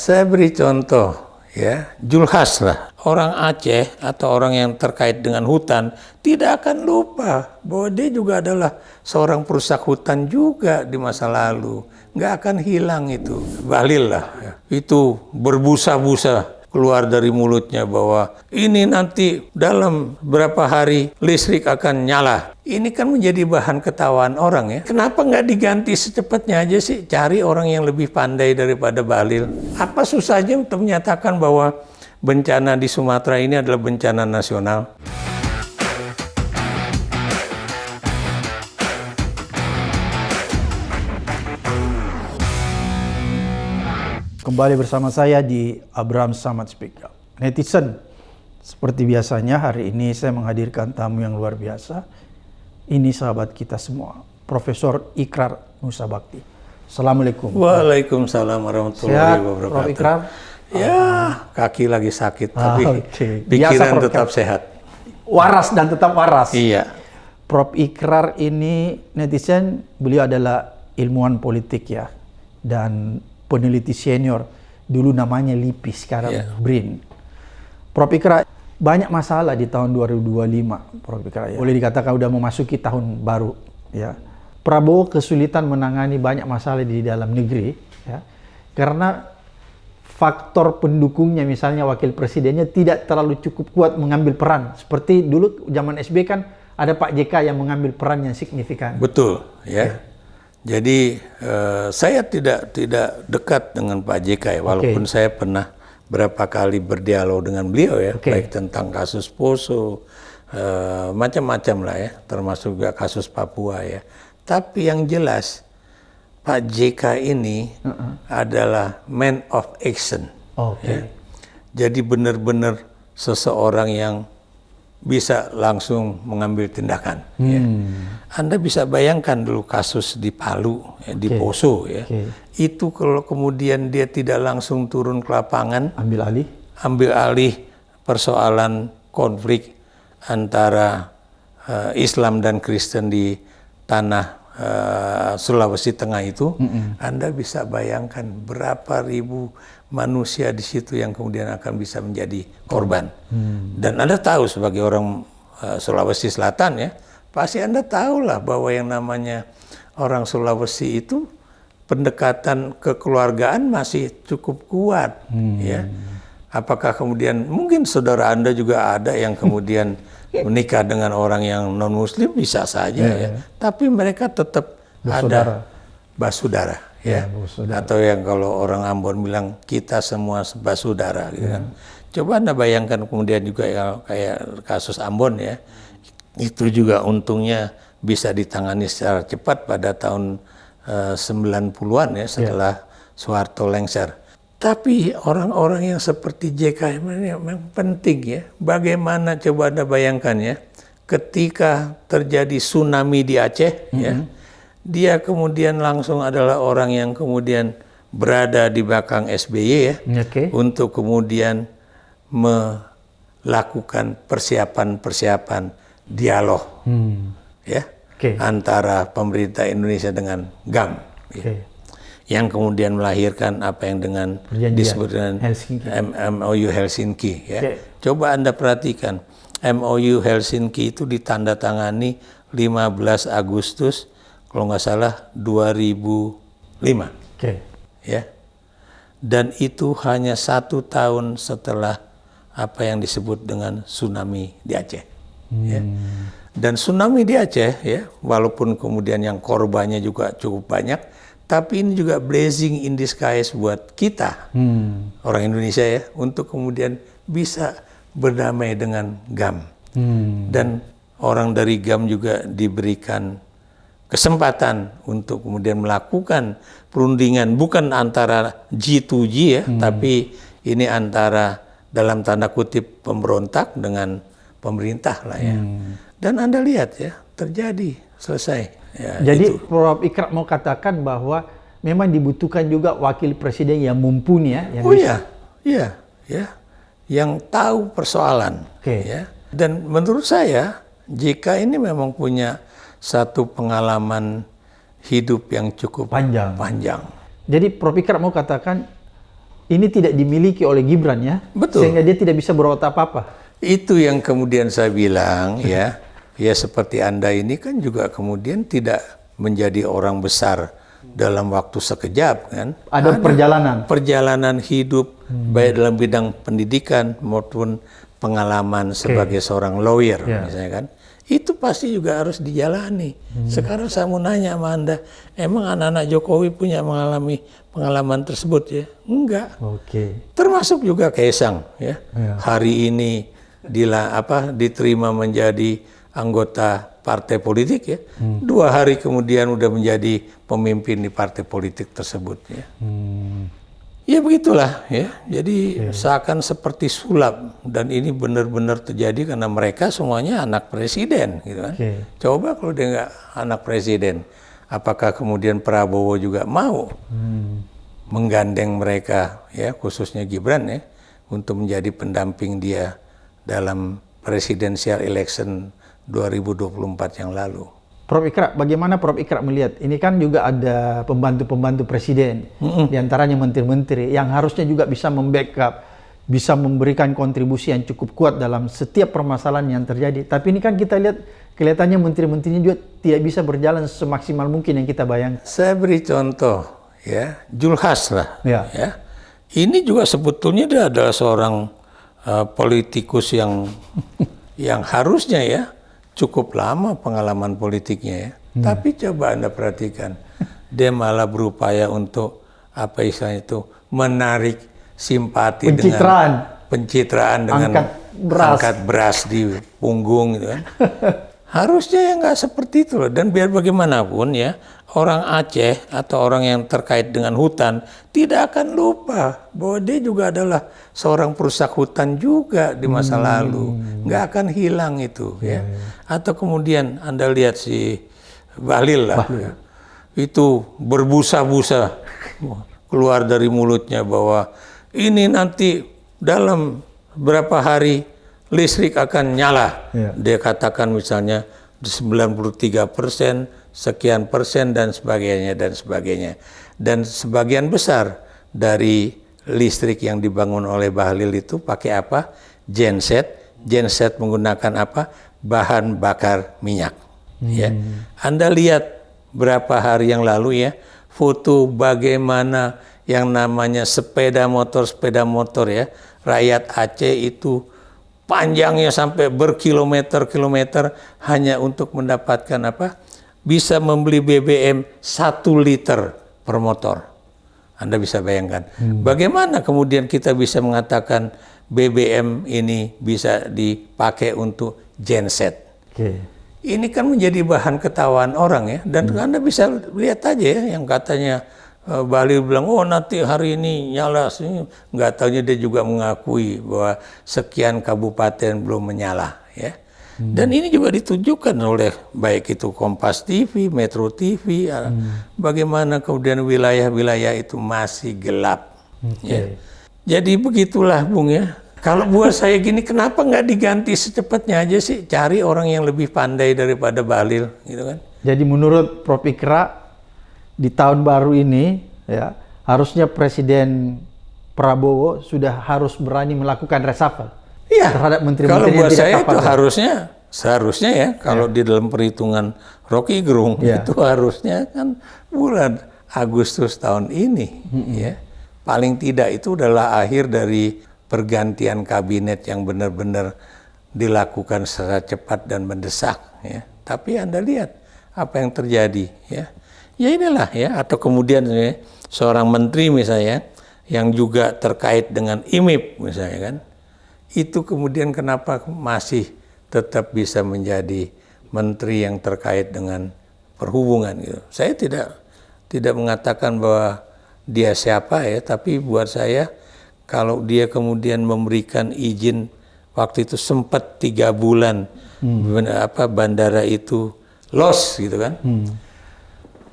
Saya beri contoh, ya, Julhas lah. Orang Aceh atau orang yang terkait dengan hutan tidak akan lupa bahwa dia juga adalah seorang perusak hutan juga di masa lalu. Nggak akan hilang itu. Bahlil lah. Ya. Itu berbusa-busa keluar dari mulutnya bahwa ini nanti dalam berapa hari listrik akan nyala. Ini kan menjadi bahan ketawaan orang ya. Kenapa nggak diganti secepatnya aja sih? Cari orang yang lebih pandai daripada Bahlil. Apa susahnya untuk menyatakan bahwa bencana di Sumatera ini adalah bencana nasional? Kembali bersama saya di Abraham Samad Speak Up. Netizen, seperti biasanya hari ini saya menghadirkan tamu yang luar biasa. Ini sahabat kita semua, Profesor Ikrar Nusa Bakti. Assalamualaikum. Waalaikumsalam warahmatullahi wabarakatuh. Prof. Ikrar? Ya, kaki lagi sakit, tapi pikiran tetap sehat. Waras dan tetap waras. Iya. Prof. Ikrar ini netizen, beliau adalah ilmuwan politik ya, dan peneliti senior, dulu namanya LIPI, sekarang BRIN. Prof. Ikrar, banyak masalah di tahun 2025, Prof. Ikrar. Ya. Boleh dikatakan udah memasuki tahun baru. Ya. Prabowo kesulitan menangani banyak masalah di dalam negeri, ya, karena faktor pendukungnya, misalnya wakil presidennya, tidak terlalu cukup kuat mengambil peran. Seperti dulu zaman SBY kan ada Pak JK yang mengambil peran yang signifikan. Betul, ya. Jadi saya tidak dekat dengan Pak JK ya, walaupun saya pernah berapa kali berdialog dengan beliau ya, baik tentang kasus Poso, macam-macam lah ya, termasuk juga kasus Papua ya. Tapi yang jelas Pak JK ini adalah man of action. Ya. Jadi benar-benar seseorang yang bisa langsung mengambil tindakan. Ya. Anda bisa bayangkan dulu kasus di Palu, ya, di Poso, ya. Itu kalau kemudian dia tidak langsung turun ke lapangan, ambil alih persoalan konflik antara Islam dan Kristen di tanah Sulawesi Tengah itu, Anda bisa bayangkan berapa ribu manusia di situ yang kemudian akan bisa menjadi korban. Dan Anda tahu sebagai orang Sulawesi Selatan ya, pasti Anda tahulah bahwa yang namanya orang Sulawesi itu pendekatan kekeluargaan masih cukup kuat. Ya. Apakah kemudian mungkin saudara Anda juga ada yang kemudian menikah dengan orang yang non-Muslim, bisa saja ya. Tapi mereka tetap ada basudara ya. Atau yang kalau orang Ambon bilang kita semua basudara gitu kan. Coba Anda bayangkan kemudian juga ya, kayak kasus Ambon ya. Itu juga untungnya bisa ditangani secara cepat pada tahun 90-an ya, setelah Soeharto lengser. Tapi orang-orang yang seperti JK ini memang penting ya. Bagaimana coba Anda bayangkan ya, ketika terjadi tsunami di Aceh ya, dia kemudian langsung adalah orang yang kemudian berada di belakang SBY ya, untuk kemudian melakukan persiapan-persiapan dialog ya, antara pemerintah Indonesia dengan GAM. Ya. Yang kemudian melahirkan apa yang dengan disebut dengan MOU Helsinki ya. Coba Anda perhatikan, MOU Helsinki itu ditandatangani 15 Agustus kalau nggak salah 2005. Ya. Dan itu hanya 1 tahun setelah apa yang disebut dengan tsunami di Aceh. Ya. Dan tsunami di Aceh ya, walaupun kemudian yang korbannya juga cukup banyak, tapi ini juga blessing in disguise buat kita, orang Indonesia ya, untuk kemudian bisa berdamai dengan GAM. Dan orang dari GAM juga diberikan kesempatan untuk kemudian melakukan perundingan, bukan antara G2G ya, tapi ini antara dalam tanda kutip pemberontak dengan pemerintah lah ya. Dan Anda lihat ya, terjadi, selesai. Ya, jadi itu. Prof. Ikrar mau katakan bahwa memang dibutuhkan juga wakil presiden yang mumpuni ya, yang yang tahu persoalan. Ya. Dan menurut saya JK ini memang punya satu pengalaman hidup yang cukup panjang. Jadi Prof. Ikrar mau katakan ini tidak dimiliki oleh Gibran ya. Betul. Sehingga dia tidak bisa berbuat apa-apa. Itu yang kemudian saya bilang ya seperti Anda ini kan juga kemudian tidak menjadi orang besar dalam waktu sekejap kan. Ada perjalanan hidup baik dalam bidang pendidikan maupun pengalaman sebagai seorang lawyer misalnya kan. Itu pasti juga harus dijalani. Sekarang saya mau nanya sama Anda, emang anak-anak Jokowi punya mengalami pengalaman tersebut ya? Enggak. Termasuk juga Kaisang ya. Hari ini diterima menjadi anggota partai politik ya. 2 hari kemudian udah menjadi pemimpin di partai politik tersebut ya. Ya begitulah ya. Jadi seakan seperti sulap, dan ini benar-benar terjadi karena mereka semuanya anak presiden gitu kan. Coba kalau dia nggak anak presiden, apakah kemudian Prabowo juga mau menggandeng mereka ya, khususnya Gibran ya, untuk menjadi pendamping dia dalam presidential election 2024 yang lalu. Prof Ikra, bagaimana Prof Ikra melihat? Ini kan juga ada pembantu-pembantu presiden, diantaranya menteri-menteri yang harusnya juga bisa membackup, bisa memberikan kontribusi yang cukup kuat dalam setiap permasalahan yang terjadi. Tapi ini kan kita lihat kelihatannya menteri-menterinya juga tidak bisa berjalan semaksimal mungkin yang kita bayangkan. Saya beri contoh ya, Julhas lah. Ya. Ini juga sebetulnya dia adalah seorang politikus yang harusnya ya cukup lama pengalaman politiknya ya. Tapi coba Anda perhatikan, dia malah berupaya untuk apa istilahnya itu, menarik simpati pencitraan dengan angkat beras di punggung gitu kan. Harusnya ya nggak seperti itu loh. Dan biar bagaimanapun ya, orang Aceh atau orang yang terkait dengan hutan tidak akan lupa bahwa dia juga adalah seorang perusak hutan juga di masa lalu. Nggak akan hilang itu ya. Atau kemudian Anda lihat si Bahlil lah. Ya. Itu berbusa-busa keluar dari mulutnya bahwa ini nanti dalam berapa hari listrik akan nyala. Dia katakan misalnya 93%, sekian persen dan sebagainya dan sebagainya. Dan sebagian besar dari listrik yang dibangun oleh Bahlil itu pakai apa? Genset. Genset menggunakan apa? Bahan bakar minyak. Ya. Anda lihat berapa hari yang lalu ya, foto bagaimana yang namanya sepeda motor ya. Rakyat Aceh itu panjangnya sampai berkilometer-kilometer hanya untuk mendapatkan apa? Bisa membeli BBM 1 liter per motor. Anda bisa bayangkan. Bagaimana kemudian kita bisa mengatakan BBM ini bisa dipakai untuk genset. Ini kan menjadi bahan ketawaan orang ya. Dan Anda bisa lihat aja ya, yang katanya Bahlil bilang, oh nanti hari ini nyala, nggak tahunya dia juga mengakui bahwa sekian kabupaten belum menyala, ya. Dan ini juga ditunjukkan oleh baik itu Kompas TV, Metro TV, bagaimana kemudian wilayah-wilayah itu masih gelap. Ya. Jadi begitulah Bung ya. Kalau buat saya gini, kenapa nggak diganti secepatnya aja sih? Cari orang yang lebih pandai daripada Bahlil, gitu kan? Jadi menurut Prof Ikra, di tahun baru ini ya harusnya Presiden Prabowo sudah harus berani melakukan reshuffle terhadap menteri-menteri yang tidak tepat. Kalau buat saya itu seharusnya ya kalau di dalam perhitungan Rocky Gerung itu harusnya kan bulan Agustus tahun ini ya. Paling tidak itu adalah akhir dari pergantian kabinet yang benar-benar dilakukan secara cepat dan mendesak ya. Tapi Anda lihat apa yang terjadi ya. Ya inilah ya, atau kemudian ya, seorang menteri misalnya yang juga terkait dengan IMIP misalnya kan, itu kemudian kenapa masih tetap bisa menjadi menteri yang terkait dengan perhubungan gitu. Saya tidak mengatakan bahwa dia siapa ya, tapi buat saya kalau dia kemudian memberikan izin waktu itu sempat 3 bulan bandara itu lost gitu kan.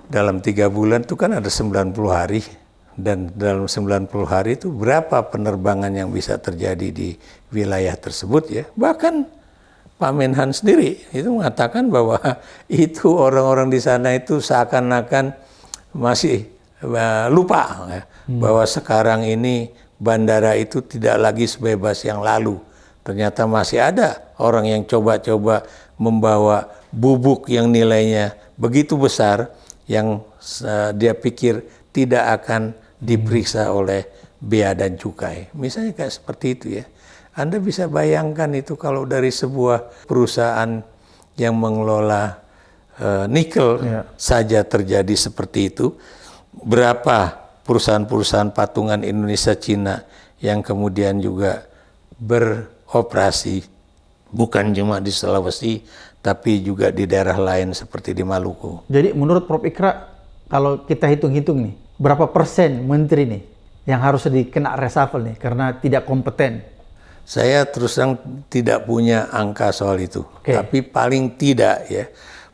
Dalam 3 bulan itu kan ada 90 hari. Dan dalam 90 hari itu berapa penerbangan yang bisa terjadi di wilayah tersebut ya. Bahkan Pak Menhan sendiri itu mengatakan bahwa itu orang-orang di sana itu seakan-akan masih lupa ya, bahwa sekarang ini bandara itu tidak lagi sebebas yang lalu. Ternyata masih ada orang yang coba-coba membawa bubuk yang nilainya begitu besar yang dia pikir tidak akan diperiksa oleh bea dan cukai. Misalnya kayak seperti itu ya. Anda bisa bayangkan itu kalau dari sebuah perusahaan yang mengelola nikel saja terjadi seperti itu, berapa perusahaan-perusahaan patungan Indonesia Cina yang kemudian juga beroperasi bukan cuma di Sulawesi tapi juga di daerah lain seperti di Maluku. Jadi menurut Prof. Ikra, kalau kita hitung-hitung nih, berapa persen menteri nih yang harus dikena reshuffle nih karena tidak kompeten? Saya terus terang tidak punya angka soal itu, tapi paling tidak ya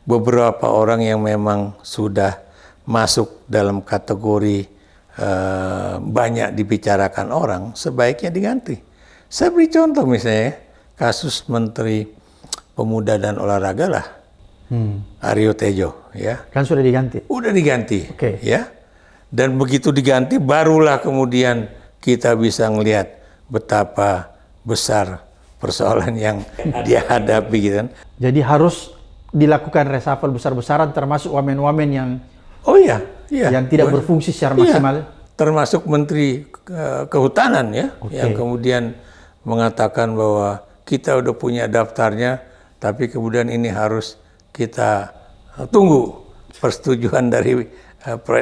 beberapa orang yang memang sudah masuk dalam kategori banyak dibicarakan orang sebaiknya diganti. Saya beri contoh misalnya kasus Menteri Pemuda dan Olahraga lah, Aryo Tejo ya. Kan sudah diganti? Udah diganti ya. Dan begitu diganti barulah kemudian kita bisa ngelihat betapa besar persoalan yang dia hadapi gitu kan. Jadi harus dilakukan reshuffle besar-besaran termasuk wamen-wamen yang yang tidak berfungsi secara maksimal. Termasuk Menteri Kehutanan ya, yang kemudian mengatakan bahwa kita udah punya daftarnya, tapi kemudian ini harus kita tunggu persetujuan dari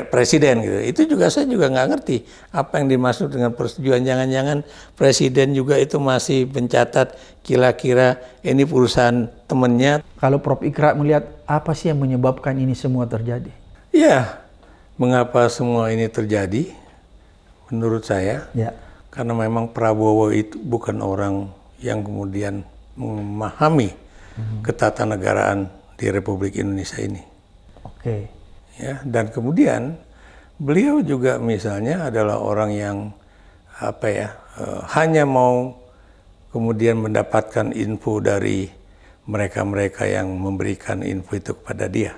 presiden gitu. Itu juga saya juga nggak ngerti apa yang dimaksud dengan persetujuan. Jangan-jangan presiden juga itu masih mencatat kira-kira ini perusahaan temennya. Kalau Prof. Ikra melihat apa sih yang menyebabkan ini semua terjadi? Ya, mengapa semua ini terjadi? Menurut saya, karena memang Prabowo itu bukan orang yang kemudian memahami ketatanegaraan di Republik Indonesia ini. Ya, dan kemudian beliau juga misalnya adalah orang yang hanya mau kemudian mendapatkan info dari mereka-mereka yang memberikan info itu kepada dia.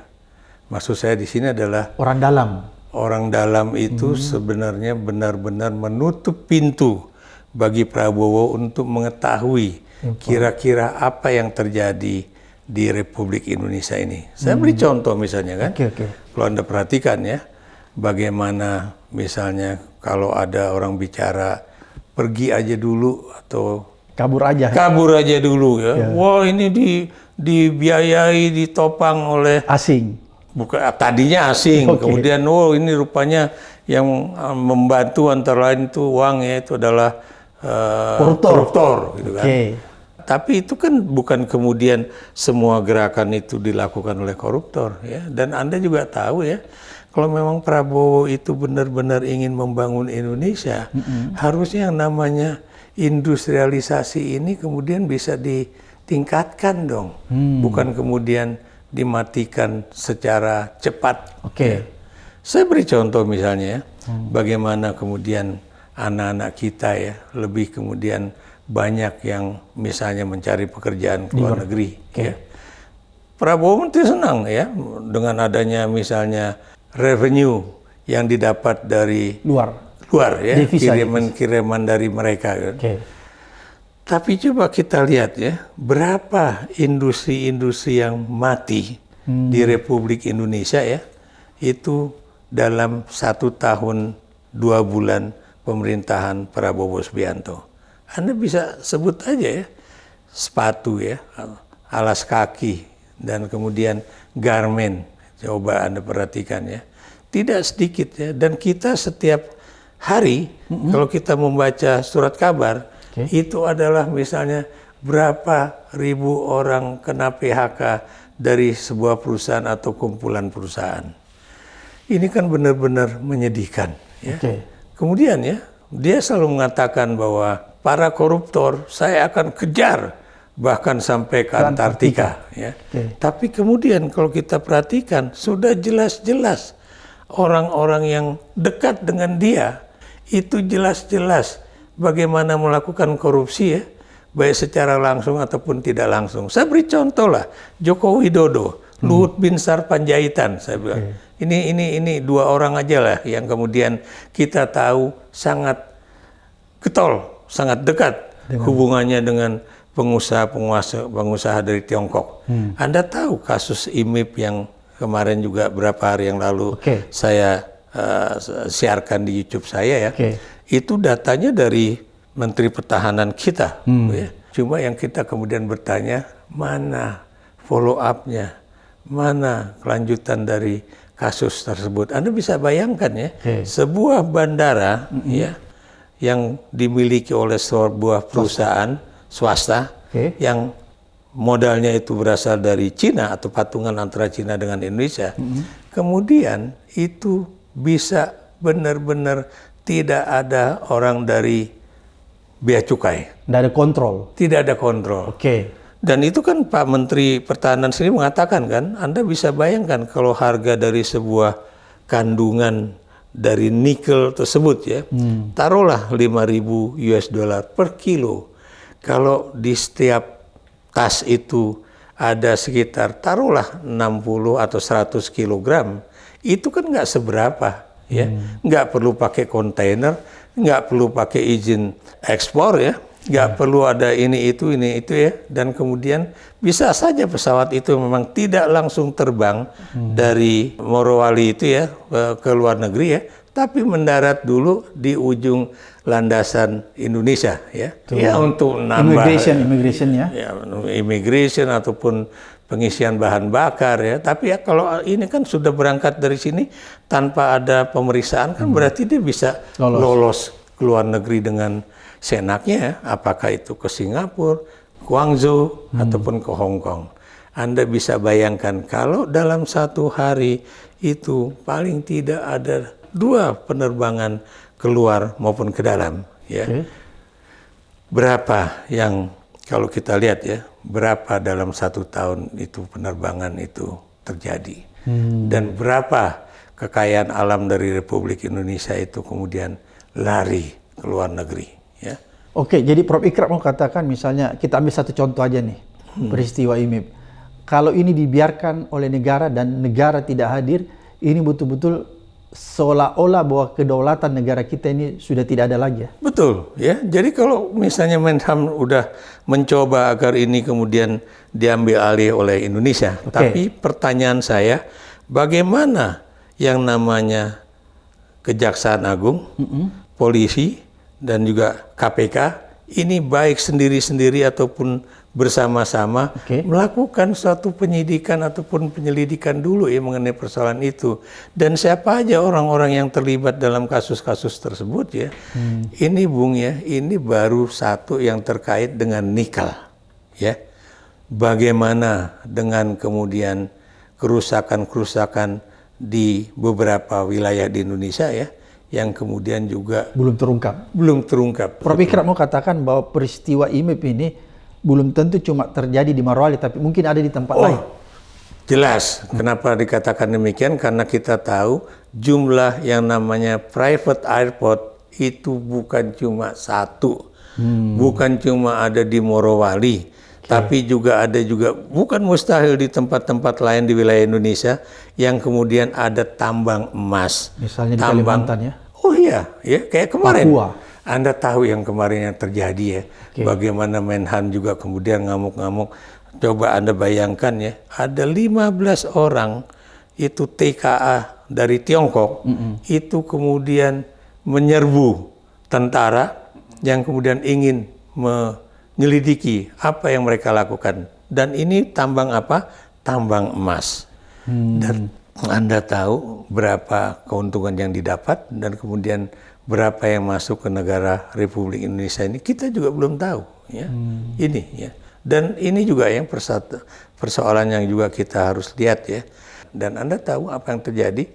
Maksud saya di sini adalah orang dalam. Orang dalam itu sebenarnya benar-benar menutup pintu bagi Prabowo untuk mengetahui kira-kira apa yang terjadi di Republik Indonesia ini. Saya beri contoh misalnya kan, kalau Anda perhatikan ya, bagaimana misalnya kalau ada orang bicara pergi aja dulu atau kabur aja dulu ya. Wah ini dibiayai, ditopang oleh asing. Bukan tadinya asing, kemudian ini rupanya yang membantu antara lain itu uangnya itu adalah koruptor gitu kan. Tapi itu kan bukan kemudian semua gerakan itu dilakukan oleh koruptor ya. Dan Anda juga tahu ya, kalau memang Prabowo itu benar-benar ingin membangun Indonesia, harusnya yang namanya industrialisasi ini kemudian bisa ditingkatkan dong. Bukan kemudian dimatikan secara cepat. Ya. Saya beri contoh misalnya ya, bagaimana kemudian anak-anak kita ya lebih kemudian banyak yang misalnya mencari pekerjaan ke luar negeri. Ya. Prabowo itu senang ya dengan adanya misalnya revenue yang didapat dari luar ya, kiriman dari mereka kan. Tapi coba kita lihat ya, berapa industri-industri yang mati di Republik Indonesia ya, itu dalam 1 tahun 2 bulan pemerintahan Prabowo Subianto. Anda bisa sebut aja ya, sepatu ya, alas kaki, dan kemudian garmen. Coba Anda perhatikan ya, tidak sedikit ya. Dan kita setiap hari, kalau kita membaca surat kabar, itu adalah misalnya berapa ribu orang kena PHK dari sebuah perusahaan atau kumpulan perusahaan. Ini kan benar-benar menyedihkan. Ya. Kemudian ya, dia selalu mengatakan bahwa para koruptor saya akan kejar bahkan sampai ke Antartika. Ya. Tapi kemudian kalau kita perhatikan sudah jelas-jelas orang-orang yang dekat dengan dia itu jelas-jelas bagaimana melakukan korupsi ya, baik secara langsung ataupun tidak langsung. Saya beri contoh lah, Joko Widodo, Luhut Binsar Panjaitan, saya bilang. Ini 2 orang aja lah yang kemudian kita tahu sangat getol, sangat dekat hubungannya dengan pengusaha dari Tiongkok. Anda tahu kasus IMIP yang kemarin juga berapa hari yang lalu saya siarkan di YouTube saya ya. Itu datanya dari Menteri Pertahanan kita. Ya. Cuma yang kita kemudian bertanya, mana follow up-nya, mana kelanjutan dari kasus tersebut. Anda bisa bayangkan ya, sebuah bandara ya yang dimiliki oleh sebuah perusahaan swasta yang modalnya itu berasal dari Cina atau patungan antara Cina dengan Indonesia. Kemudian itu bisa benar-benar tidak ada orang dari bea cukai. Tidak ada kontrol. Tidak ada kontrol. Dan itu kan Pak Menteri Pertahanan sendiri mengatakan kan, Anda bisa bayangkan kalau harga dari sebuah kandungan dari nikel tersebut ya, taruhlah 5.000 US dollar per kilo. Kalau di setiap tas itu ada sekitar taruhlah 60 atau 100 kilogram, itu kan nggak seberapa ya, nggak perlu pakai kontainer, nggak perlu pakai izin ekspor ya, nggak perlu ada ini itu ya, dan kemudian bisa saja pesawat itu memang tidak langsung terbang dari Morowali itu ya ke luar negeri ya, tapi mendarat dulu di ujung landasan Indonesia ya, ya untuk nambah immigration ya, immigration ataupun pengisian bahan bakar ya. Tapi ya kalau ini kan sudah berangkat dari sini tanpa ada pemeriksaan kan berarti dia bisa lolos ke luar negeri dengan senaknya ya, apakah itu ke Singapura, Guangzhou ataupun ke Hong Kong. Anda bisa bayangkan kalau dalam satu hari itu paling tidak ada 2 penerbangan keluar maupun ke dalam ya. Berapa yang kalau kita lihat ya, berapa dalam 1 tahun itu penerbangan itu terjadi, dan berapa kekayaan alam dari Republik Indonesia itu kemudian lari ke luar negeri ya. Jadi Prof. Ikrar mau katakan misalnya kita ambil satu contoh aja nih, peristiwa IMIP. Kalau ini dibiarkan oleh negara dan negara tidak hadir, ini betul-betul seolah-olah bahwa kedaulatan negara kita ini sudah tidak ada lagi ya? Betul ya. Jadi kalau misalnya Menham udah mencoba agar ini kemudian diambil alih oleh Indonesia, tapi pertanyaan saya, bagaimana yang namanya Kejaksaan Agung, polisi dan juga KPK ini baik sendiri-sendiri ataupun bersama-sama melakukan suatu penyidikan ataupun penyelidikan dulu ya mengenai persoalan itu. Dan siapa aja orang-orang yang terlibat dalam kasus-kasus tersebut ya. Ini Bung ya, ini baru satu yang terkait dengan nikel ya. Bagaimana dengan kemudian kerusakan-kerusakan di beberapa wilayah di Indonesia ya, yang kemudian juga belum terungkap. Prof. Ikrar mau katakan bahwa peristiwa IMIP ini belum tentu cuma terjadi di Morowali, tapi mungkin ada di tempat lain. Jelas. Kenapa dikatakan demikian? Karena kita tahu jumlah yang namanya private airport itu bukan cuma satu, bukan cuma ada di Morowali, tapi juga ada bukan mustahil di tempat-tempat lain di wilayah Indonesia yang kemudian ada tambang emas. Misalnya di Kalimantan ya? Oh iya, ya kayak kemarin. Papua. Anda tahu yang kemarin yang terjadi ya, bagaimana Menhan juga kemudian ngamuk-ngamuk. Coba Anda bayangkan ya, ada 15 orang itu TKA dari Tiongkok, itu kemudian menyerbu tentara yang kemudian ingin menyelidiki apa yang mereka lakukan. Dan ini tambang apa? Tambang emas. Dan Anda tahu berapa keuntungan yang didapat dan kemudian berapa yang masuk ke negara Republik Indonesia ini, kita juga belum tahu ya. Ini ya. Dan ini juga yang persoalan yang juga kita harus lihat ya. Dan Anda tahu apa yang terjadi?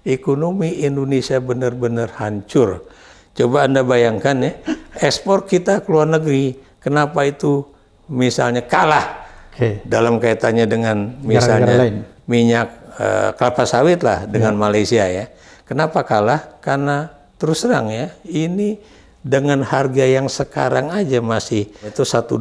Ekonomi Indonesia benar-benar hancur. Coba Anda bayangkan ya, ekspor kita ke luar negeri, kenapa itu misalnya kalah dalam kaitannya dengan misalnya minyak kelapa sawit lah dengan Malaysia ya. Kenapa kalah? Karena terus terang ya, ini dengan harga yang sekarang aja masih itu $1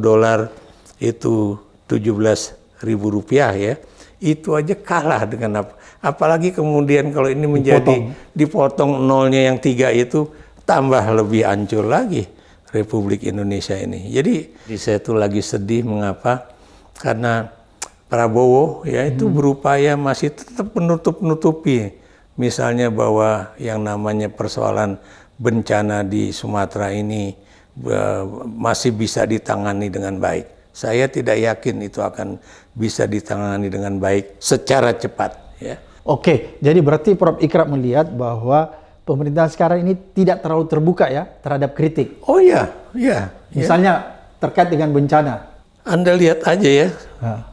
itu 17.000 rupiah ya, itu aja kalah dengan apa? Apalagi kemudian kalau ini menjadi dipotong nolnya yang 3 itu tambah lebih hancur lagi. Republik Indonesia ini. Jadi saya tuh lagi sedih, mengapa? Karena Prabowo ya itu berupaya masih tetap menutup-nutupi, misalnya bahwa yang namanya persoalan bencana di Sumatera ini masih bisa ditangani dengan baik. Saya tidak yakin itu akan bisa ditangani dengan baik secara cepat. Ya. Oke, jadi berarti Prof. Ikrar melihat bahwa pemerintahan sekarang ini tidak terlalu terbuka ya terhadap kritik. Oh iya, iya. Misalnya terkait dengan bencana. Anda lihat aja ya,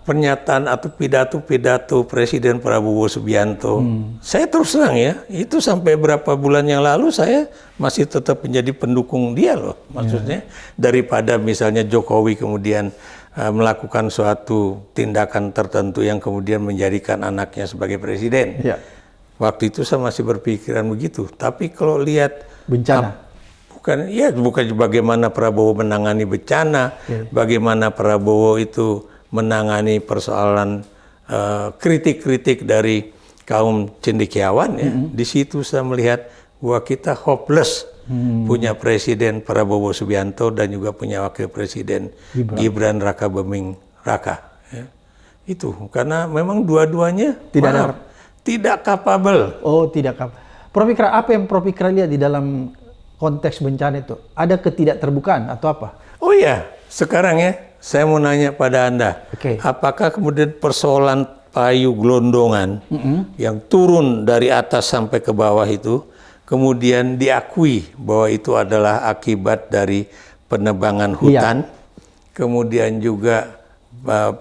pernyataan atau pidato-pidato Presiden Prabowo Subianto. Saya terus terang ya, itu sampai berapa bulan yang lalu saya masih tetap menjadi pendukung dia loh. Maksudnya daripada misalnya Jokowi kemudian melakukan suatu tindakan tertentu yang kemudian menjadikan anaknya sebagai presiden. Ya. Waktu itu saya masih berpikiran begitu. Tapi kalau lihat Bencana. bukan bagaimana Prabowo menangani bencana, bagaimana Prabowo itu menangani persoalan kritik-kritik dari kaum cendekiawan ya. Di situ saya melihat bahwa kita hopeless punya Presiden Prabowo Subianto dan juga punya Wakil Presiden Gibran Rakabuming Raka. Ya. Itu karena memang dua-duanya tidak capable. Oh, tidak kapabel. Prof. Ikrar, apa yang Prof. Ikrar lihat di dalam konteks bencana itu? Ada ketidakterbukaan atau apa? Oh iya, sekarang ya saya mau nanya pada Anda, apakah kemudian persoalan payu gelondongan yang turun dari atas sampai ke bawah itu kemudian diakui bahwa itu adalah akibat dari penebangan hutan, kemudian juga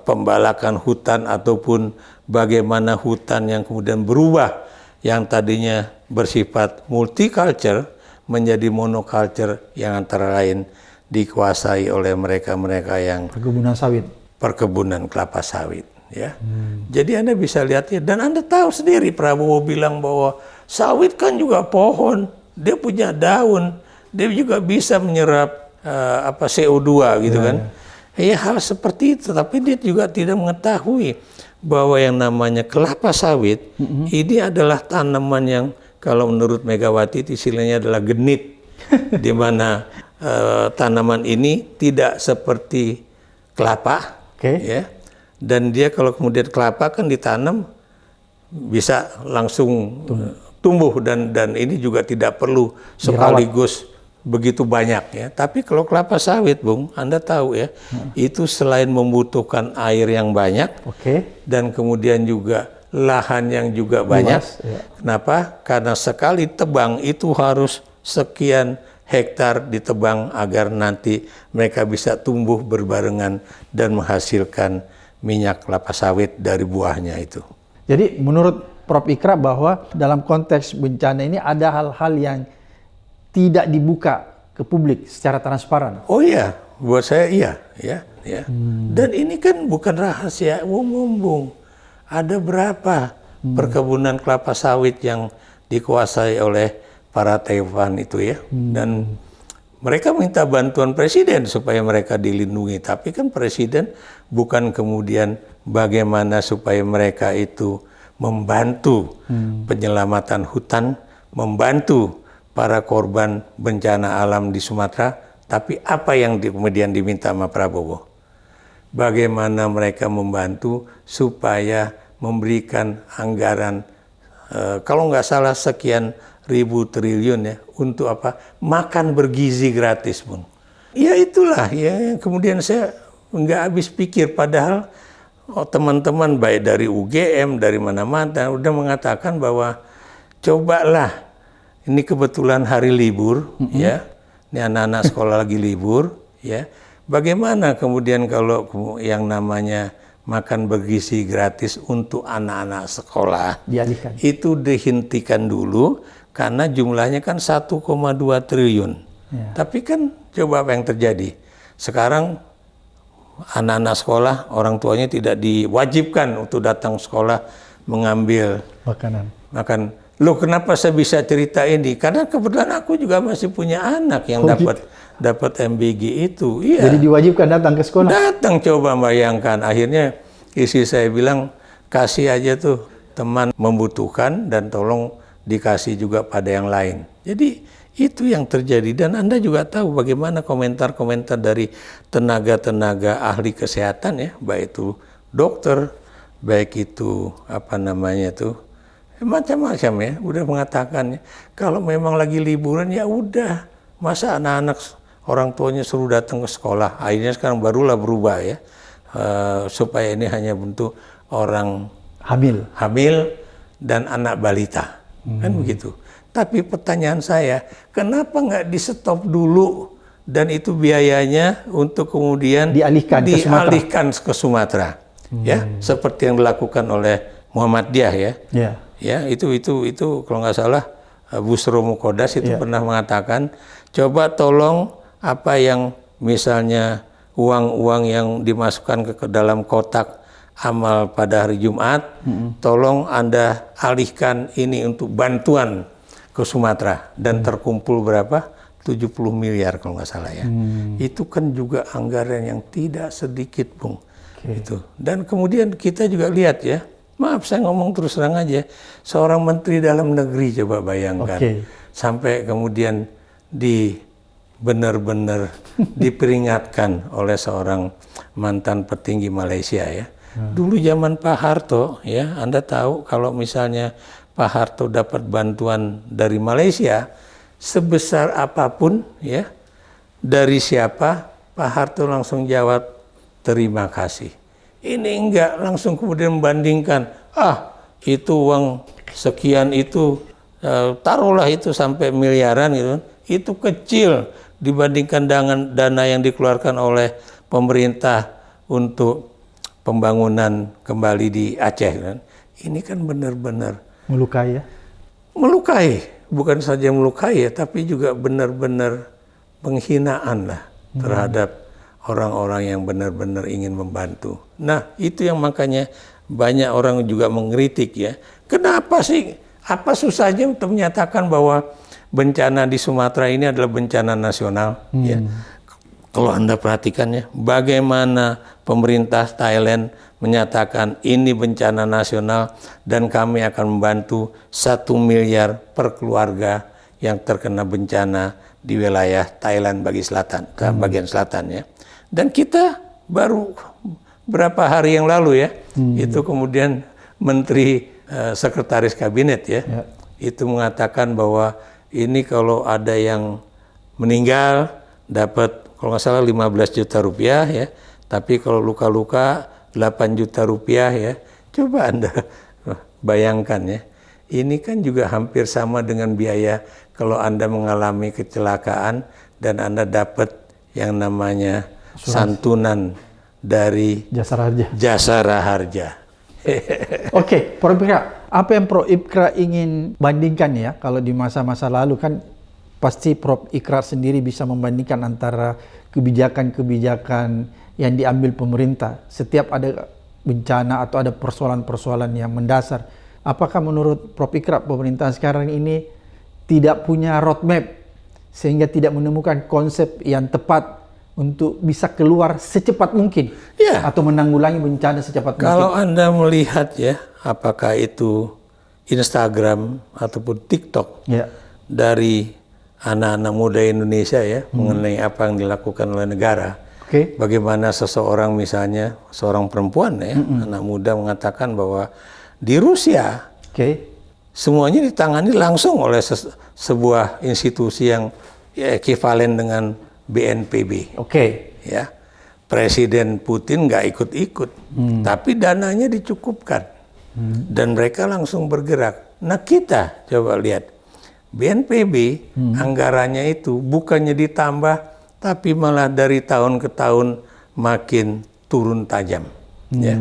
pembalakan hutan ataupun bagaimana hutan yang kemudian berubah yang tadinya bersifat multiculture menjadi monoculture yang antara lain dikuasai oleh mereka-mereka yang perkebunan kelapa sawit. Ya, jadi Anda bisa lihat ya, dan Anda tahu sendiri Prabowo bilang bahwa sawit kan juga pohon, dia punya daun, dia juga bisa menyerap CO2 gitu kan. Ya hal seperti itu, tapi dia juga tidak mengetahui bahwa yang namanya kelapa sawit ini adalah tanaman yang kalau menurut Megawati istilahnya adalah genit, di mana tanaman ini tidak seperti kelapa, ya. Dan dia kalau kemudian kelapa kan ditanam bisa langsung tumbuh dan ini juga tidak perlu sekaligus begitu banyak ya. Tapi kalau kelapa sawit, Bung, Anda tahu ya, itu selain membutuhkan air yang banyak, dan kemudian juga lahan yang juga banyak. Kenapa? Karena sekali tebang itu harus sekian hektar ditebang agar nanti mereka bisa tumbuh berbarengan dan menghasilkan minyak kelapa sawit dari buahnya itu. Jadi menurut Prof. Ikrar bahwa dalam konteks bencana ini ada hal-hal yang tidak dibuka ke publik secara transparan. Oh iya, buat saya iya, ya. Dan ini kan bukan rahasia umum, Bung. Ada berapa perkebunan kelapa sawit yang dikuasai oleh para Taiwan itu ya, dan mereka minta bantuan presiden supaya mereka dilindungi, tapi kan presiden bukan kemudian bagaimana supaya mereka itu membantu penyelamatan hutan, membantu para korban bencana alam di Sumatera, tapi apa yang kemudian diminta sama Prabowo? Bagaimana mereka membantu supaya memberikan anggaran, kalau nggak salah sekian ribu triliun ya, untuk apa? Makan bergizi gratis, Bung. Ya itulah ya, kemudian saya nggak habis pikir, padahal teman-teman baik dari UGM, dari mana-mana udah mengatakan bahwa cobalah, ini kebetulan hari libur ya, ini anak-anak sekolah lagi libur ya, bagaimana kemudian kalau yang namanya makan bergizi gratis untuk anak-anak sekolah dialihkan, itu dihentikan dulu karena jumlahnya kan 1,2 triliun. Tapi kan coba apa yang terjadi sekarang, anak-anak sekolah orang tuanya tidak diwajibkan untuk datang sekolah mengambil makan. Loh, kenapa saya bisa cerita ini? Karena kebetulan aku juga masih punya anak yang dapat MBG itu. Iya. Jadi diwajibkan datang ke sekolah? Datang, coba bayangkan. Akhirnya istri saya bilang, kasih aja tuh teman membutuhkan dan tolong dikasih juga pada yang lain. Jadi Itu yang terjadi, dan Anda juga tahu bagaimana komentar-komentar dari tenaga-tenaga ahli kesehatan ya, baik itu dokter, baik itu apa namanya tuh, macam-macam ya, udah mengatakan ya, kalau memang lagi liburan ya udah, masa anak-anak orang tuanya suruh datang ke sekolah. Akhirnya sekarang barulah berubah ya, supaya ini hanya bentuk orang hamil dan anak balita, kan begitu. Tapi pertanyaan saya, kenapa nggak di stop dulu dan itu biayanya untuk kemudian dialihkan ke Sumatera, ya, seperti yang dilakukan oleh Muhammadiyah ya. Ya, itu kalau nggak salah Busro Mukodas itu pernah mengatakan, coba tolong apa yang misalnya uang-uang yang dimasukkan ke dalam kotak amal pada hari Jumat, tolong Anda alihkan ini untuk bantuan ke Sumatera, dan terkumpul berapa? 70 miliar kalau nggak salah ya. Itu kan juga anggaran yang tidak sedikit, Bung. Itu. Dan kemudian kita juga lihat ya, maaf saya ngomong terus terang aja, seorang menteri dalam negeri coba bayangkan, sampai kemudian benar-benar diperingatkan oleh seorang mantan petinggi Malaysia ya. Dulu zaman Pak Harto ya, Anda tahu kalau misalnya Pak Harto dapat bantuan dari Malaysia sebesar apapun ya, dari siapa, Pak Harto langsung jawab terima kasih. Ini enggak, langsung kemudian membandingkan, itu uang sekian itu, taruhlah itu sampai miliaran gitu, itu kecil dibandingkan dengan dana yang dikeluarkan oleh pemerintah untuk pembangunan kembali di Aceh kan. Ini kan benar-benar melukai ya? Melukai, bukan saja melukai ya, tapi juga benar-benar penghinaan lah terhadap orang-orang yang benar-benar ingin membantu. Nah, itu yang makanya banyak orang juga mengkritik ya. Kenapa sih, apa susahnya untuk menyatakan bahwa bencana di Sumatera ini adalah bencana nasional ya. Kalau Anda perhatikan ya, bagaimana pemerintah Thailand menyatakan ini bencana nasional dan kami akan membantu 1 miliar per keluarga yang terkena bencana di wilayah Thailand bagian selatan ya. Dan kita baru berapa hari yang lalu ya, itu kemudian Menteri Sekretaris Kabinet ya, itu mengatakan bahwa ini kalau ada yang meninggal dapat kalau nggak salah 15 juta rupiah ya, tapi kalau luka-luka 8 juta rupiah ya. Coba Anda bayangkan ya, ini kan juga hampir sama dengan biaya kalau Anda mengalami kecelakaan dan Anda dapat yang namanya santunan dari Jasara Harja. Oke, Prof. Ikrar, apa yang Prof. Ikrar ingin bandingkan ya, kalau di masa-masa lalu kan pasti Prof. Ikrar sendiri bisa membandingkan antara kebijakan-kebijakan yang diambil pemerintah setiap ada bencana atau ada persoalan-persoalan yang mendasar. Apakah menurut Prof. Ikrar pemerintah sekarang ini tidak punya roadmap sehingga tidak menemukan konsep yang tepat untuk bisa keluar secepat mungkin atau menanggulangi bencana secepat mungkin? Kalau Anda melihat ya, apakah itu Instagram ataupun TikTok dari anak-anak muda Indonesia ya, mengenai apa yang dilakukan oleh negara. Bagaimana seseorang misalnya, seorang perempuan ya, anak muda mengatakan bahwa di Rusia semuanya ditangani langsung oleh sebuah institusi yang ya, ekivalen dengan BNPB. Ya, Presiden Putin nggak ikut-ikut, tapi dananya dicukupkan dan mereka langsung bergerak. Nah kita coba lihat. BNPB anggarannya itu bukannya ditambah, tapi malah dari tahun ke tahun makin turun tajam. Ya.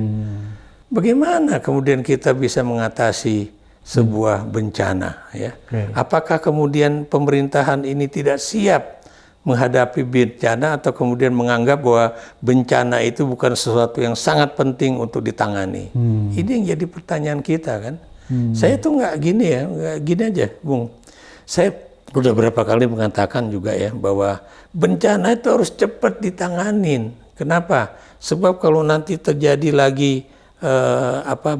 Bagaimana kemudian kita bisa mengatasi sebuah bencana? Ya? Apakah kemudian pemerintahan ini tidak siap menghadapi bencana atau kemudian menganggap bahwa bencana itu bukan sesuatu yang sangat penting untuk ditangani? Ini yang jadi pertanyaan kita kan. Saya tuh nggak gini ya, nggak gini aja, Bung. Saya udah berapa kali mengatakan juga ya bahwa bencana itu harus cepat ditanganin. Kenapa? Sebab kalau nanti terjadi lagi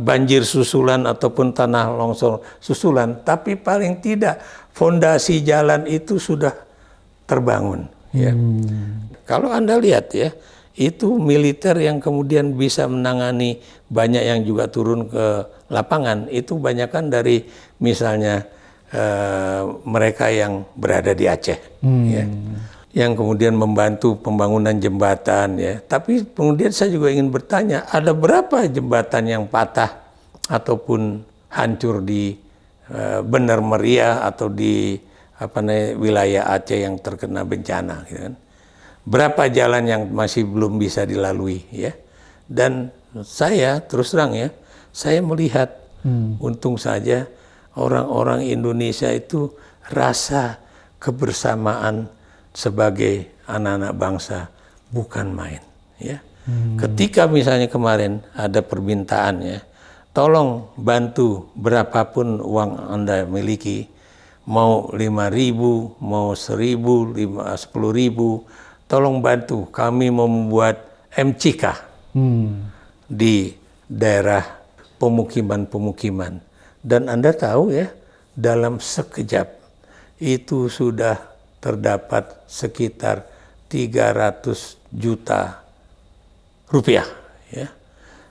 banjir susulan ataupun tanah longsor susulan, tapi paling tidak fondasi jalan itu sudah terbangun. Ya. Kalau Anda lihat ya, itu militer yang kemudian bisa menangani, banyak yang juga turun ke lapangan, itu banyakkan dari misalnya mereka yang berada di Aceh, ya, yang kemudian membantu pembangunan jembatan, ya. Tapi kemudian saya juga ingin bertanya, ada berapa jembatan yang patah ataupun hancur di Benar Meriah atau di wilayah Aceh yang terkena bencana, gitu kan? Berapa jalan yang masih belum bisa dilalui, ya? Dan saya terus terang ya, saya melihat untung saja orang-orang Indonesia itu rasa kebersamaan sebagai anak-anak bangsa bukan main, ya. Ketika misalnya kemarin ada permintaan, ya, tolong bantu berapapun uang Anda miliki, mau 5.000, mau 1.000, 10.000, tolong bantu, kami mau membuat MCK di daerah pemukiman-pemukiman. Dan Anda tahu ya, dalam sekejap itu sudah terdapat sekitar 300 juta rupiah, ya.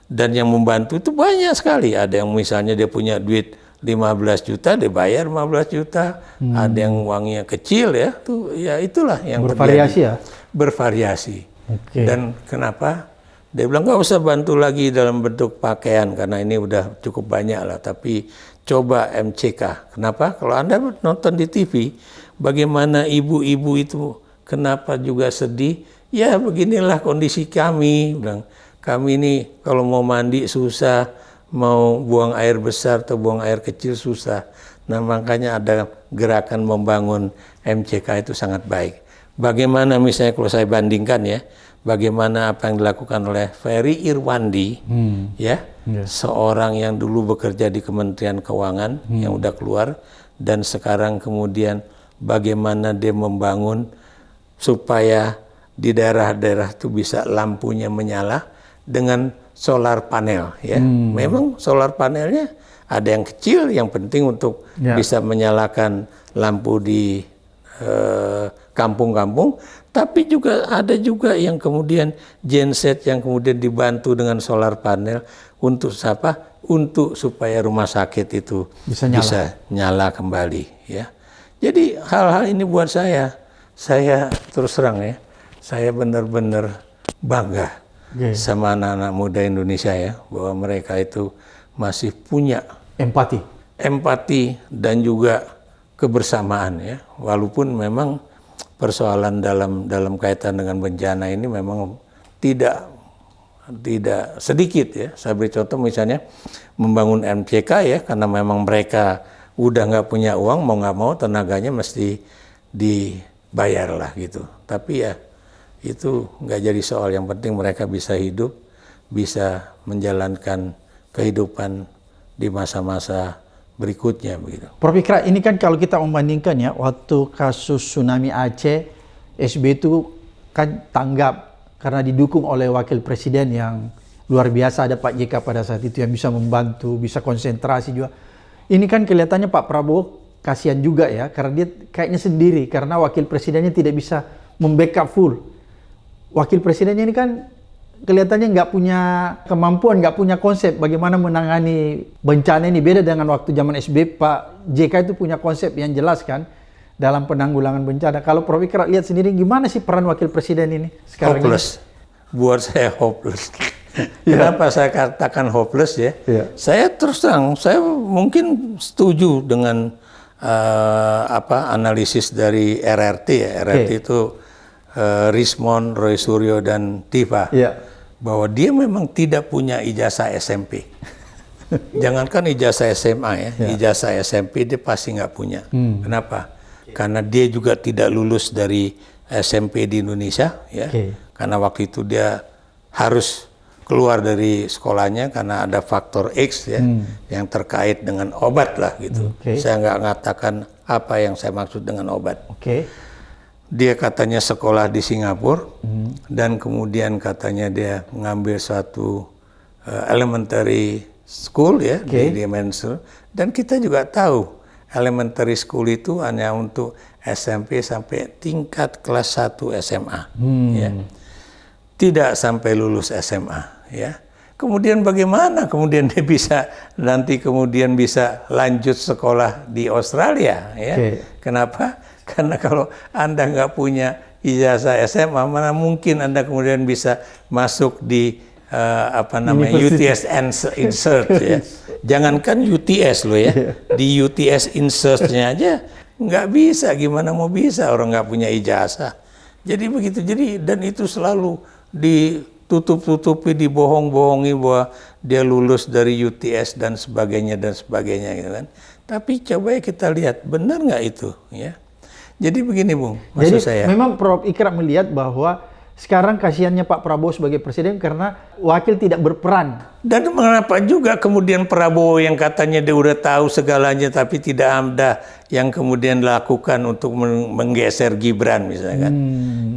Dan yang membantu itu banyak sekali. Ada yang misalnya dia punya duit 15 juta, dia bayar 15 juta. Ada yang uangnya kecil, ya. Tuh, ya itulah yang bervariasi, terjadi. ya? Bervariasi. Dan kenapa? Dia bilang nggak usah bantu lagi dalam bentuk pakaian karena ini udah cukup banyak lah. Tapi coba MCK. Kenapa? Kalau Anda nonton di TV, bagaimana ibu-ibu itu kenapa juga sedih? Ya beginilah kondisi kami. Bilang, kami ini kalau mau mandi susah, mau buang air besar atau buang air kecil susah. Nah makanya ada gerakan membangun MCK itu sangat baik. Bagaimana misalnya kalau saya bandingkan ya, bagaimana apa yang dilakukan oleh Ferry Irwandi, ya, seorang yang dulu bekerja di Kementerian Keuangan yang udah keluar, dan sekarang kemudian bagaimana dia membangun supaya di daerah-daerah itu bisa lampunya menyala dengan solar panel, ya. Memang solar panelnya ada yang kecil, yang penting untuk bisa menyalakan lampu di kampung-kampung, tapi juga ada juga yang kemudian genset yang kemudian dibantu dengan solar panel untuk siapa? Untuk supaya rumah sakit itu bisa nyala kembali, ya. Jadi hal-hal ini buat saya terus terang ya, saya benar-benar bangga sama anak-anak muda Indonesia ya, bahwa mereka itu masih punya empati dan juga kebersamaan ya, walaupun memang persoalan dalam kaitan dengan bencana ini memang tidak sedikit ya. Saya beri contoh misalnya membangun MCK ya, karena memang mereka udah nggak punya uang, mau nggak mau tenaganya mesti dibayar lah gitu. Tapi ya itu nggak jadi soal, yang penting mereka bisa hidup, bisa menjalankan kehidupan di masa-masa berikutnya begitu. Prof Ikrar, ini kan kalau kita membandingkan ya, waktu kasus tsunami Aceh, SBY itu kan tanggap karena didukung oleh wakil presiden yang luar biasa, ada Pak JK pada saat itu yang bisa membantu, bisa konsentrasi juga. Ini kan kelihatannya Pak Prabowo kasihan juga ya, karena dia kayaknya sendiri, karena wakil presidennya tidak bisa membackup full. Wakil presidennya ini kan kelihatannya nggak punya kemampuan, nggak punya konsep bagaimana menangani bencana ini. Beda dengan waktu zaman SBY, Pak JK itu punya konsep yang jelas kan dalam penanggulangan bencana. Kalau Prof Ikrar lihat sendiri, gimana sih peran wakil presiden ini sekarang? Hopeless. Buat saya hopeless. Kenapa saya katakan hopeless ya? Saya terus terang, saya mungkin setuju dengan analisis dari RRT ya. RRT itu Rismond, Roy Suryo, dan Tifa, bahwa dia memang tidak punya ijazah SMP. Jangankan ijazah SMA ya, ijazah SMP dia pasti nggak punya. Kenapa? Karena dia juga tidak lulus dari SMP di Indonesia, ya. Karena waktu itu dia harus keluar dari sekolahnya karena ada faktor X ya, yang terkait dengan obat lah gitu. Saya nggak mengatakan apa yang saya maksud dengan obat. Dia katanya sekolah di Singapura dan kemudian katanya dia mengambil suatu elementary school ya, di elementary, dan kita juga tahu elementary school itu hanya untuk SMP sampai tingkat kelas 1 SMA, ya. Tidak sampai lulus SMA, ya. Kemudian bagaimana kemudian dia bisa nanti kemudian bisa lanjut sekolah di Australia, ya? Kenapa? Karena kalau Anda nggak punya ijazah SMA, mana mungkin Anda kemudian bisa masuk di UTS Insert, ya. Jangankan UTS loh ya, di UTS Insert-nya aja nggak bisa. Gimana mau bisa orang nggak punya ijazah? Jadi begitu. Jadi dan itu selalu ditutup-tutupi, dibohong-bohongi bahwa dia lulus dari UTS dan sebagainya gitu kan. Tapi coba kita lihat benar nggak itu, ya. Jadi begini Bung, maksud saya. Memang Prof. Ikrar melihat bahwa sekarang kasihannya Pak Prabowo sebagai presiden karena wakil tidak berperan. Dan mengapa juga kemudian Prabowo yang katanya dia udah tahu segalanya tapi tidak ada yang kemudian lakukan untuk menggeser Gibran misalnya kan.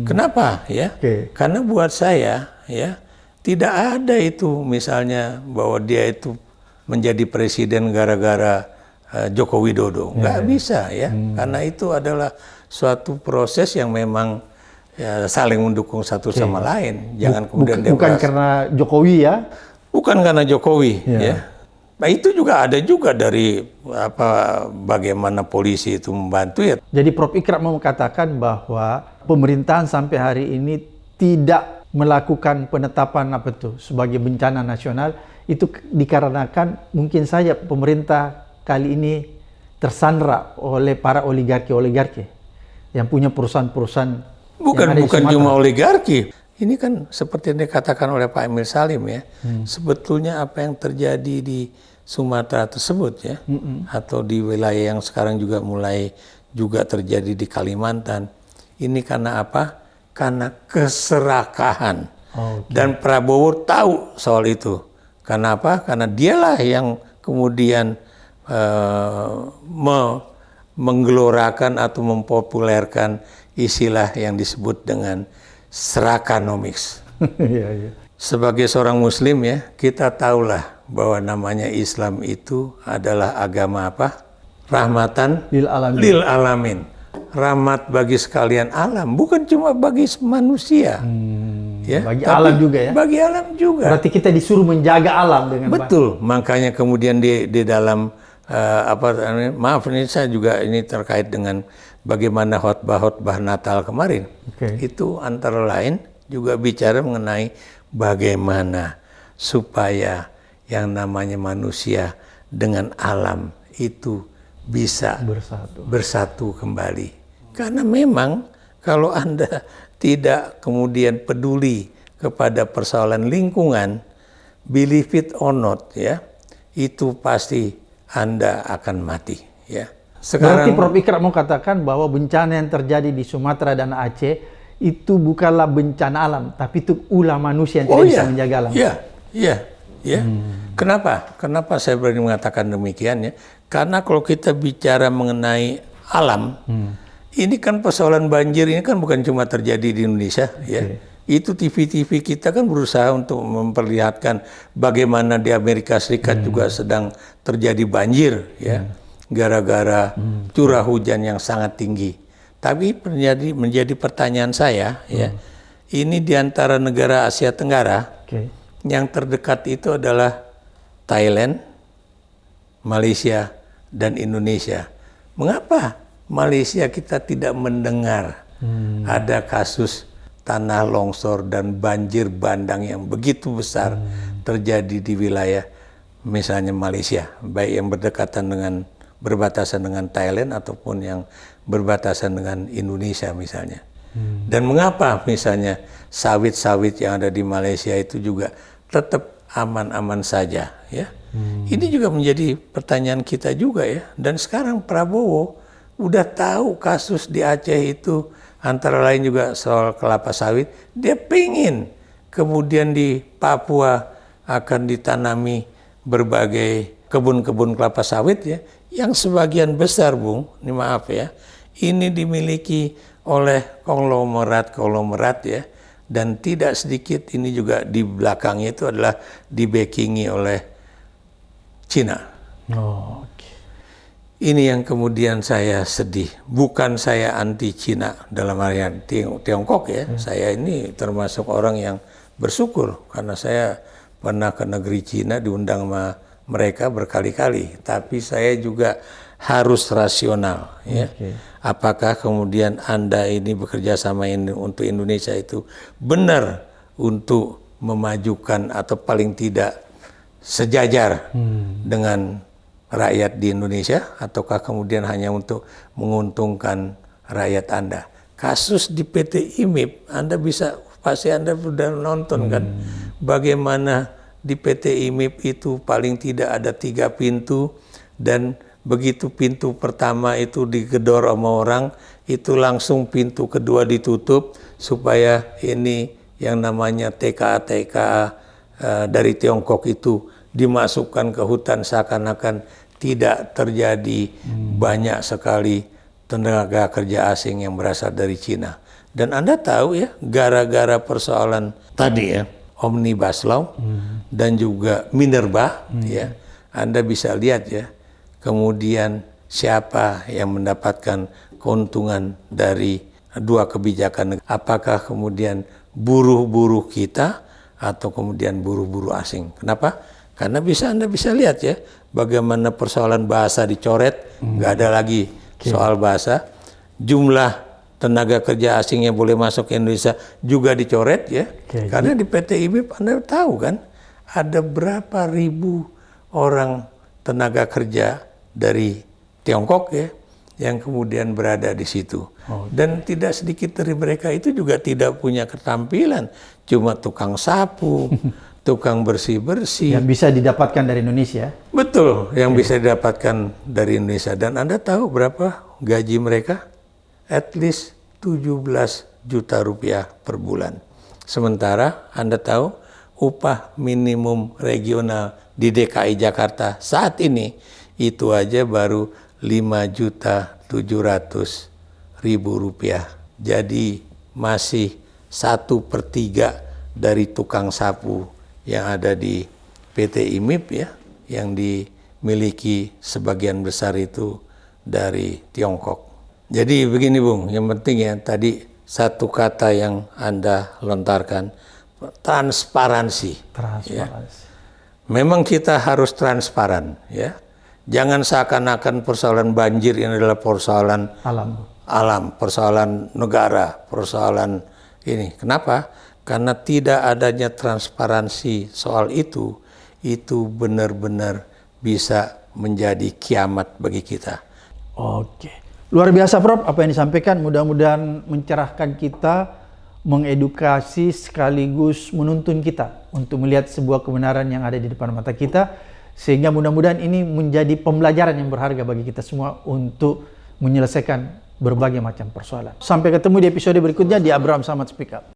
Kenapa ya? Karena buat saya ya tidak ada itu misalnya bahwa dia itu menjadi presiden gara-gara Joko Widodo. Nggak bisa ya. Karena itu adalah suatu proses yang memang ya, saling mendukung satu sama lain. Jangan kemudian bukan karena Jokowi ya? Bukan karena Jokowi, ya. Nah itu juga ada juga dari bagaimana polisi itu membantu ya. Jadi Prof. Ikrar mau katakan bahwa pemerintahan sampai hari ini tidak melakukan penetapan sebagai bencana nasional itu dikarenakan mungkin saja pemerintah kali ini tersandra oleh para oligarki yang punya perusahaan-perusahaan. Bukan cuma oligarki. Ini kan seperti yang dikatakan oleh Pak Emil Salim ya. Sebetulnya apa yang terjadi di Sumatera tersebut ya, atau di wilayah yang sekarang juga mulai juga terjadi di Kalimantan. Ini karena apa? Karena keserakahan. Dan Prabowo tahu soal itu. Karena apa? Karena dialah yang kemudian menggelorakan atau mempopulerkan istilah yang disebut dengan Serakanomics. Sebagai seorang Muslim ya, kita tahulah bahwa namanya Islam itu adalah agama apa? Rahmatan lil alamin. Rahmat bagi sekalian alam, bukan cuma bagi manusia. Ya, bagi alam juga ya. Bagi alam juga. Berarti kita disuruh menjaga alam dengan betul. Makanya kemudian di dalam maaf ini saya juga ini terkait dengan bagaimana khotbah Natal kemarin. Itu antara lain juga bicara mengenai bagaimana supaya yang namanya manusia dengan alam itu bisa bersatu kembali. Karena memang kalau Anda tidak kemudian peduli kepada persoalan lingkungan, believe it or not ya, itu pasti Anda akan mati ya. Sekarang, berarti Prof. Ikrar mau katakan bahwa bencana yang terjadi di Sumatera dan Aceh itu bukanlah bencana alam, tapi itu ulah manusia yang tidak bisa menjaga alam. Iya. Kenapa saya berani mengatakan demikian ya? Karena kalau kita bicara mengenai alam, ini kan persoalan banjir ini kan bukan cuma terjadi di Indonesia ya. Itu TV kita kan berusaha untuk memperlihatkan bagaimana di Amerika Serikat juga sedang terjadi banjir ya. Gara-gara curah hujan yang sangat tinggi. Tapi menjadi pertanyaan saya ya, ini di antara negara Asia Tenggara yang terdekat itu adalah Thailand, Malaysia, dan Indonesia. Mengapa Malaysia kita tidak mendengar ada kasus tanah longsor dan banjir bandang yang begitu besar terjadi di wilayah misalnya Malaysia, baik yang berbatasan dengan Thailand ataupun yang berbatasan dengan Indonesia misalnya. Dan mengapa misalnya sawit-sawit yang ada di Malaysia itu juga tetap aman-aman saja ya. Ini juga menjadi pertanyaan kita juga ya. Dan sekarang Prabowo udah tahu kasus di Aceh itu antara lain juga soal kelapa sawit. Dia pingin kemudian di Papua akan ditanami berbagai kebun-kebun kelapa sawit ya. Yang sebagian besar Bung, ini maaf ya, ini dimiliki oleh konglomerat ya dan tidak sedikit ini juga di belakangnya itu adalah dibackingi oleh Cina. Oh, okay. Ini yang kemudian saya sedih. Bukan saya anti Cina dalam artian Tiongkok ya. Saya ini termasuk orang yang bersyukur karena saya pernah ke negeri Cina, diundang sama mereka berkali-kali. Tapi saya juga harus rasional ya. Okay. Apakah kemudian Anda ini bekerja sama untuk Indonesia itu benar untuk memajukan atau paling tidak sejajar dengan rakyat di Indonesia, ataukah kemudian hanya untuk menguntungkan rakyat Anda? Kasus di PT IMIP, pasti Anda sudah nonton kan, bagaimana di PT IMIP itu paling tidak ada 3 pintu, dan begitu pintu pertama itu digedor sama orang, itu langsung pintu kedua ditutup, supaya ini yang namanya TKA dari Tiongkok itu dimasukkan ke hutan seakan-akan tidak terjadi banyak sekali tenaga kerja asing yang berasal dari Cina. Dan Anda tahu ya, gara-gara persoalan tadi ya, Omnibus Law dan juga Minerba ya, Anda bisa lihat ya, kemudian siapa yang mendapatkan keuntungan dari 2 kebijakan, apakah kemudian buruh-buruh kita atau kemudian buruh-buruh asing. Kenapa? Karena Anda bisa lihat ya, bagaimana persoalan bahasa dicoret, nggak ada lagi soal bahasa. Jumlah tenaga kerja asing yang boleh masuk ke Indonesia juga dicoret ya. Karena di PT IMIP Anda tahu kan, ada berapa ribu orang tenaga kerja dari Tiongkok ya, yang kemudian berada di situ. Dan tidak sedikit dari mereka itu juga tidak punya keterampilan, cuma tukang sapu, tukang bersih-bersih. Yang bisa didapatkan dari Indonesia. Betul, yang bisa didapatkan dari Indonesia. Dan Anda tahu berapa gaji mereka? At least 17 juta rupiah per bulan. Sementara Anda tahu upah minimum regional di DKI Jakarta saat ini itu aja baru 5.700.000 rupiah. Jadi masih 1/3 dari tukang sapu yang ada di PT IMIP ya, yang dimiliki sebagian besar itu dari Tiongkok. Jadi begini Bung, yang penting ya tadi satu kata yang Anda lontarkan, transparansi. Ya. Memang kita harus transparan ya. Jangan seakan-akan persoalan banjir ini adalah persoalan alam, persoalan negara, persoalan ini. Kenapa? Karena tidak adanya transparansi soal itu benar-benar bisa menjadi kiamat bagi kita. Oke. Luar biasa Prof, apa yang disampaikan mudah-mudahan mencerahkan kita, mengedukasi sekaligus menuntun kita untuk melihat sebuah kebenaran yang ada di depan mata kita, sehingga mudah-mudahan ini menjadi pembelajaran yang berharga bagi kita semua untuk menyelesaikan berbagai macam persoalan. Sampai ketemu di episode berikutnya di Abraham Samad Speak Up.